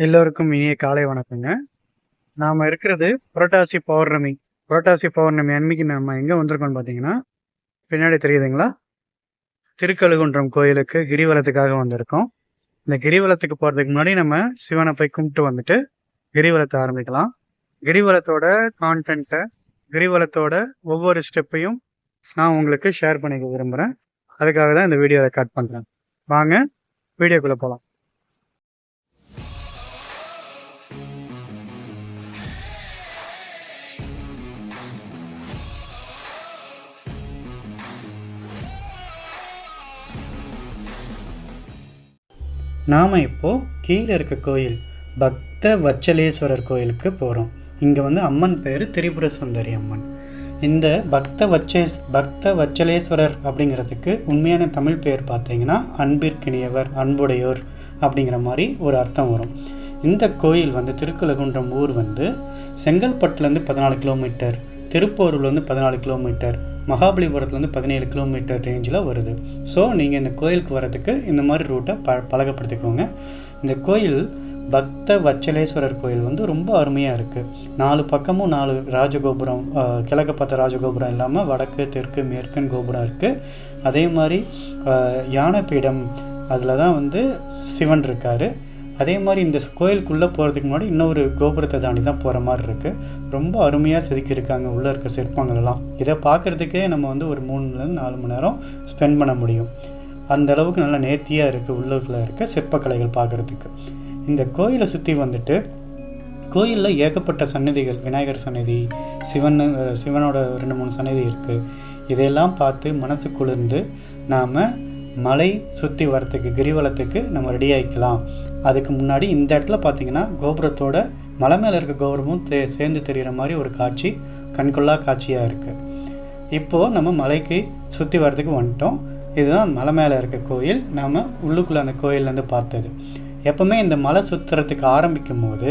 எல்லோருக்கும் இனிய காலை வணக்கங்க. நாம் இருக்கிறது புரட்டாசி பௌர்ணமி. புரட்டாசி பௌர்ணமி அன்னைக்கு நம்ம எங்கே வந்திருக்கோம்னு பார்த்தீங்கன்னா, பின்னாடி தெரியுதுங்களா? திருக்கழுகுன்றம் கோயிலுக்கு கிரிவலத்துக்காக வந்திருக்கோம். இந்த கிரிவலத்துக்கு போகிறதுக்கு முன்னாடி நம்ம சிவனை போய் கும்பிட்டு வந்துட்டு கிரிவலத்தை ஆரம்பிக்கலாம். கிரிவலத்தோட கான்டென்ட்டை, கிரிவலத்தோட ஒவ்வொரு ஸ்டெப்பையும் நான் உங்களுக்கு ஷேர் பண்ணிக்க விரும்புகிறேன். அதுக்காக தான் இந்த வீடியோ ரெக்கார்ட் பண்ணுறேன். வாங்க வீடியோக்குள்ளே போகலாம். நாம் இப்போது கீழே இருக்க கோயில் பக்த வச்சலேஸ்வரர் கோயிலுக்கு போகிறோம். இங்கே வந்து அம்மன் பேர் திரிபுர சுந்தரி அம்மன். இந்த பக்த வச்சலேஸ்வரர் அப்படிங்கிறதுக்கு உண்மையான தமிழ் பேர் பார்த்தீங்கன்னா அன்பிற்கினியவர், அன்புடையோர் அப்படிங்கிற மாதிரி ஒரு அர்த்தம் வரும். இந்த கோயில் வந்து திருக்கழுகுன்றம் ஊர் வந்து செங்கல்பட்டுலேருந்து 14 கிலோமீட்டர், திருப்பூர்லேருந்து 14 கிலோமீட்டர், மகாபலிபுரத்துலேருந்து 17 கிலோமீட்டர் ரேஞ்சில் வருது. ஸோ நீங்கள் இந்த கோயிலுக்கு வரதுக்கு இந்த மாதிரி ரூட்டை பழக்கப்படுத்திக்கோங்க. இந்த கோயில் பக்த வச்சலேஸ்வரர் கோயில் வந்து ரொம்ப அருமையாக இருக்குது. 4 பக்கமும் 4 ராஜகோபுரம், கிழக்கு பார்த்த ராஜகோபுரம் இல்லாமல் வடக்கு, தெற்கு, மேற்குன்னு கோபுரம் இருக்குது. அதே மாதிரி யானைப்பீடம், அதில் தான் வந்து சிவன் இருக்கார். அதே மாதிரி இந்த கோயிலுக்குள்ளே போகிறதுக்கு முன்னாடி இன்னொரு கோபுரத்தை தாண்டி தான் போகிற மாதிரி இருக்குது. ரொம்ப அருமையாக செதுக்கியிருக்காங்க உள்ளே இருக்க சிற்பங்களெல்லாம். இதை பார்க்குறதுக்கே நம்ம வந்து ஒரு 3லேருந்து 4 மணி நேரம் ஸ்பெண்ட் பண்ண முடியும். அந்த அளவுக்கு நல்லா நேர்த்தியாக இருக்குது உள்ளுக்குள்ளே இருக்க சிற்பக்கலைகள் பார்க்குறதுக்கு. இந்த கோயிலை சுற்றி வந்துட்டு கோயிலில் ஏகப்பட்ட சன்னதிகள், விநாயகர் சன்னதி, சிவனோட 2-3 சன்னதி இருக்குது. இதையெல்லாம் பார்த்து மனசு குளிர்ந்து நாம் மலை சுற்றி வரத்துக்கு, கிரிவலத்துக்கு நம்ம ரெடி ஆகிக்கலாம். அதுக்கு முன்னாடி இந்த இடத்துல பார்த்திங்கன்னா கோபுரத்தோட மலை மேலே இருக்க கோபுரமும் சேர்ந்து தெரிகிற மாதிரி ஒரு காட்சி, கண்கொள்ளா காட்சியாக இருக்குது. இப்போது நம்ம மலைக்கு சுற்றி வரதுக்கு வந்துட்டோம். இதுதான் மலை மேலே இருக்க கோயில். நாம் உள்ளுக்குள்ளே அந்த கோயிலேருந்து பார்த்தது. எப்போவுமே இந்த மலை சுற்றுறதுக்கு ஆரம்பிக்கும் போது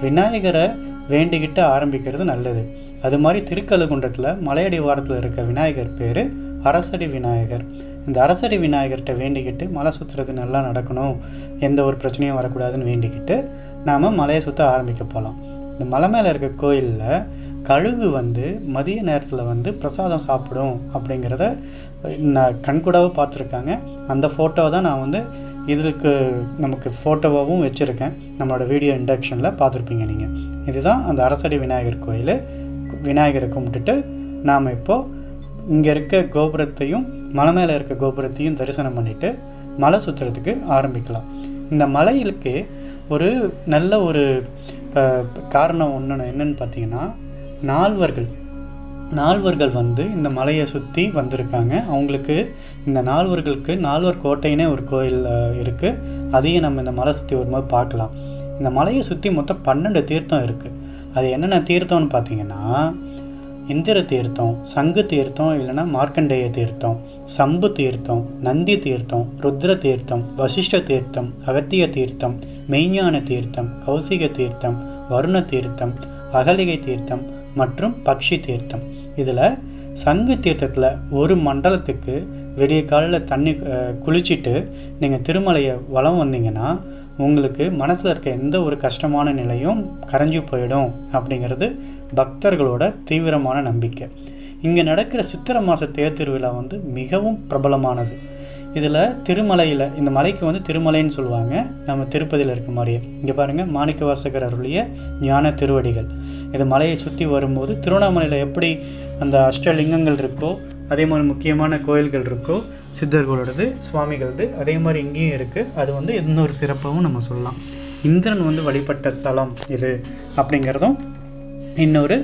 விநாயகரை வேண்டிக்கிட்டு ஆரம்பிக்கிறது நல்லது. அது மாதிரி திருக்கழுகுன்றத்தில் மலையடி வாரத்தில் இருக்க விநாயகர் பேர் அரசடி விநாயகர். இந்த அரசடி விநாயகர்கிட்ட வேண்டிக்கிட்டு மலை சுற்றுறது நல்லா நடக்கணும், எந்த ஒரு பிரச்சனையும் வரக்கூடாதுன்னு வேண்டிக்கிட்டு நாம் மலையை சுற்ற ஆரம்பிக்க போகலாம். இந்த மலை மேலே இருக்க கோயிலில் கழுகு வந்து மதிய நேரத்தில் வந்து பிரசாதம் சாப்பிடும் அப்படிங்கிறத நான் கண்கூடாவும் பார்த்துருக்காங்க. அந்த ஃபோட்டோவை தான் நான் வந்து இதுக்கு நமக்கு ஃபோட்டோவாகவும் வச்சுருக்கேன். நம்மளோட வீடியோ இண்டக்ஷனில் பார்த்துருப்பீங்க நீங்கள். இதுதான் அந்த அரசடி விநாயகர் கோயில். விநாயகரை கும்பிட்டுட்டு நாம் இப்போது இங்கே இருக்க கோபுரத்தையும் மலை மேலே இருக்க கோபுரத்தையும் தரிசனம் பண்ணிவிட்டு மலை சுற்றுறதுக்கு ஆரம்பிக்கலாம். இந்த மலைகளுக்கு ஒரு நல்ல ஒரு காரணம் என்னென்னு பார்த்தீங்கன்னா, நால்வர்கள் வந்து இந்த மலையை சுற்றி வந்திருக்காங்க. அவங்களுக்கு இந்த நால்வர்களுக்கு நால்வர் கோட்டைன்னே ஒரு கோயில் இருக்குது. அதையும் நம்ம இந்த மலை சுற்றி வரும்போது பார்க்கலாம். இந்த மலையை சுற்றி மொத்தம் 12 தீர்த்தம் இருக்குது. அது என்னென்ன தீர்த்தம்னு பார்த்தீங்கன்னா, இந்திர தீர்த்தம், சங்கு தீர்த்தம், இல்லைன்னா மார்க்கண்டேய தீர்த்தம், சம்பு தீர்த்தம், நந்தி தீர்த்தம், ருத்ர தீர்த்தம், வசிஷ்ட தீர்த்தம், அகத்திய தீர்த்தம், மெய்ஞான தீர்த்தம், கௌசிக தீர்த்தம், வருண தீர்த்தம், அகலிகை தீர்த்தம் மற்றும் பக்ஷி தீர்த்தம். இதில் சங்கு தீர்த்தத்தில் ஒரு மண்டலத்துக்கு விடிய காலையில் தண்ணி குளிச்சுட்டு நீங்கள் திருமலையை வலம் வந்தீங்கன்னா உங்களுக்கு மனசில் இருக்க எந்த ஒரு கஷ்டமான நிலையும் கரைஞ்சி போயிடும் அப்படிங்கிறது பக்தர்களோட தீவிரமான நம்பிக்கை. இங்கே நடக்கிற சித்திரை மாத தேர் திருவிழா வந்து மிகவும் பிரபலமானது. இதில் திருமலையில், இந்த மலைக்கு வந்து திருமலைன்னு சொல்லுவாங்க, நம்ம திருப்பதியில் இருக்க மாதிரியே. இங்கே பாருங்கள், மாணிக்க வாசகர் அருளிய ஞான திருவடிகள். இது மலையை சுற்றி வரும்போது திருவண்ணாமலையில் எப்படி அந்த அஷ்டலிங்கங்கள் இருக்கோ, அதே மாதிரி முக்கியமான கோயில்கள் இருக்கோ, சித்தர்களோடது, சுவாமிகளது, அதே மாதிரி இங்கேயும் இருக்குது. அது வந்து இன்னொரு சிறப்பாகவும் நம்ம சொல்லலாம். இந்திரன் வந்து வழிபட்ட ஸ்தலம் இது அப்படிங்கிறதும் இன்னொரு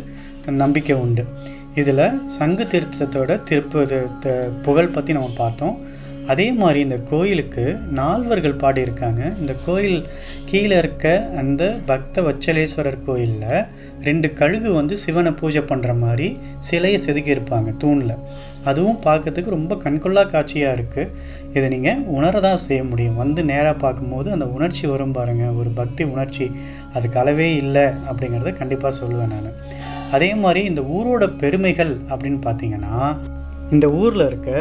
நம்பிக்கை உண்டு. இதில் சங்கு தீர்த்தத்தோட புகழ் பற்றி நம்ம பார்த்தோம். அதே மாதிரி இந்த கோயிலுக்கு நால்வர்கள் பாடியிருக்காங்க. இந்த கோயில் கீழே இருக்க அந்த பக்த வச்சலேஸ்வரர் கோயிலில் 2 கழுகு வந்து சிவனை பூஜை பண்ணுற மாதிரி சிலையை செதுக்கியிருப்பாங்க தூணில். அதுவும் பார்க்கறதுக்கு ரொம்ப கண்கொள்ளா காட்சியாக இருக்குது. இதை நீங்கள் உணரதான் செய்ய முடியும். வந்து நேராக பார்க்கும்போது அந்த உணர்ச்சி வரும் பாருங்கள், ஒரு பக்தி உணர்ச்சி, அதுக்கு அளவே இல்லை அப்படிங்கிறத கண்டிப்பாக சொல்லுவேன் நான். அதே மாதிரி இந்த ஊரோட பெருமைகள் அப்படின்னு பார்த்தீங்கன்னா, இந்த ஊரில் இருக்க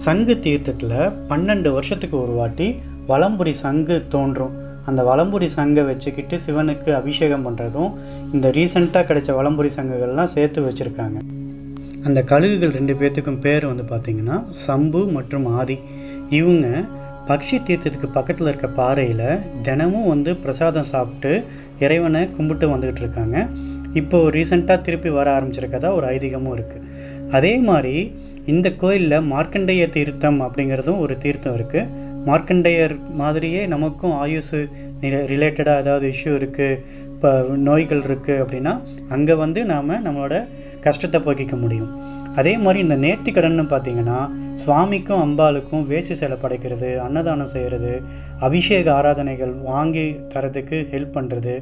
சங்கு தீர்த்தத்தில் 12 வருஷத்துக்கு ஒரு வாட்டி வலம்புரி சங்கு தோன்றும். அந்த வலம்புரி சங்கை வச்சுக்கிட்டு சிவனுக்கு அபிஷேகம் பண்ணுறதும் இந்த ரீசெண்டாக கிடைச்ச வலம்புரி சங்குகள்லாம் சேர்த்து வச்சுருக்காங்க. அந்த கழுகுகள் 2 பேர்த்துக்கும் பேர் வந்து பார்த்திங்கன்னா சம்பு மற்றும் ஆதி. இவங்க பக்ஷி தீர்த்தத்துக்கு பக்கத்தில் இருக்க பாறையில் தினமும் வந்து பிரசாதம் சாப்பிட்டு இறைவனை கும்பிட்டு வந்துக்கிட்டு இருக்காங்க. இப்போது ரீசெண்டாக திருப்பி வர ஆரம்பிச்சிருக்கதா ஒரு ஐதீகமும் இருக்குது. அதே மாதிரி இந்த கோயிலில் மார்க்கண்டேய தீர்த்தம் அப்படிங்கிறதும் ஒரு தீர்த்தம் இருக்குது. மார்க்கண்டேயர் மாதிரியே நமக்கும் ஆயுசு ரிலேட்டடாக ஏதாவது இஷ்யூ இருக்குது, இப்போ நோய்கள் இருக்குது அப்படின்னா அங்கே வந்து நாம் நம்மளோட கஷ்டத்தை போக்கிக்க முடியும். அதே மாதிரி இந்த நேர்த்திக்கடன்னு பார்த்திங்கன்னா சுவாமிக்கும் அம்பாளுக்கும் வேசி சிலை படைக்கிறது, அன்னதானம் செய்கிறது, அபிஷேக ஆராதனைகள் வாங்கி தரதுக்கு ஹெல்ப் பண்ணுறது,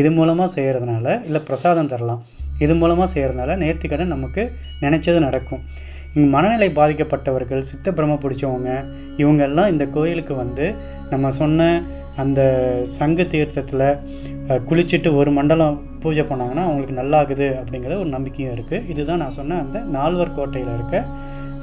இது மூலமாக செய்கிறதுனால இல்லை பிரசாதம் தரலாம், இது மூலமாக செய்கிறதுனால நேர்த்திக்கடன் நமக்கு நினச்சது நடக்கும். இங்கே மனநிலை பாதிக்கப்பட்டவர்கள், சித்த பிரம பிடிச்சவங்க, இவங்கெல்லாம் இந்த கோயிலுக்கு வந்து நம்ம சொன்ன அந்த சங்கு தீர்த்தத்தில் குளிச்சுட்டு ஒரு மண்டலம் பூஜை பண்ணாங்கன்னா அவங்களுக்கு நல்லாகுது அப்படிங்கிற ஒரு நம்பிக்கையும் இருக்குது. இதுதான் நான் சொன்ன அந்த 4வர் கோட்டையில் இருக்க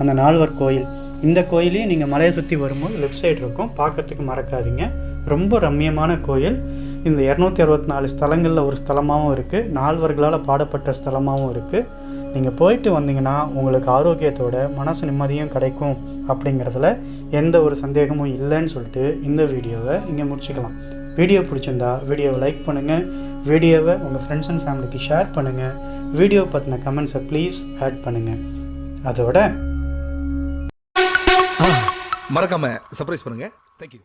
அந்த 4வர் கோயில். இந்த கோயிலையும் நீங்கள் மலையை சுற்றி வரும்போது லெஃப்ட் சைடு இருக்கும், பார்க்கறதுக்கு மறக்காதீங்க. ரொம்ப ரம்மியமான கோயில். இந்த 264 ஸ்தலங்களில் ஒரு ஸ்தலமாகவும் இருக்குது, 4வர்களால் பாடப்பட்ட ஸ்தலமாகவும் இருக்குது. நீங்கள் போயிட்டு வந்தீங்கன்னா உங்களுக்கு ஆரோக்கியத்தோட மனசு நிம்மதியும் கிடைக்கும் அப்படிங்கிறதுல எந்த ஒரு சந்தேகமும் இல்லைன்னு சொல்லிட்டு இந்த வீடியோவை இங்கே முடிச்சுக்கலாம். வீடியோ பிடிச்சிருந்தா வீடியோவை லைக் பண்ணுங்கள், வீடியோவை உங்கள் ஃப்ரெண்ட்ஸ் அண்ட் ஃபேமிலிக்கு ஷேர் பண்ணுங்கள், வீடியோ பற்றின கமெண்ட்ஸை ப்ளீஸ் ஆட் பண்ணுங்கள். அதோட மறக்காம சர்ப்ரைஸ் பண்ணுங்கள். தேங்க்யூ.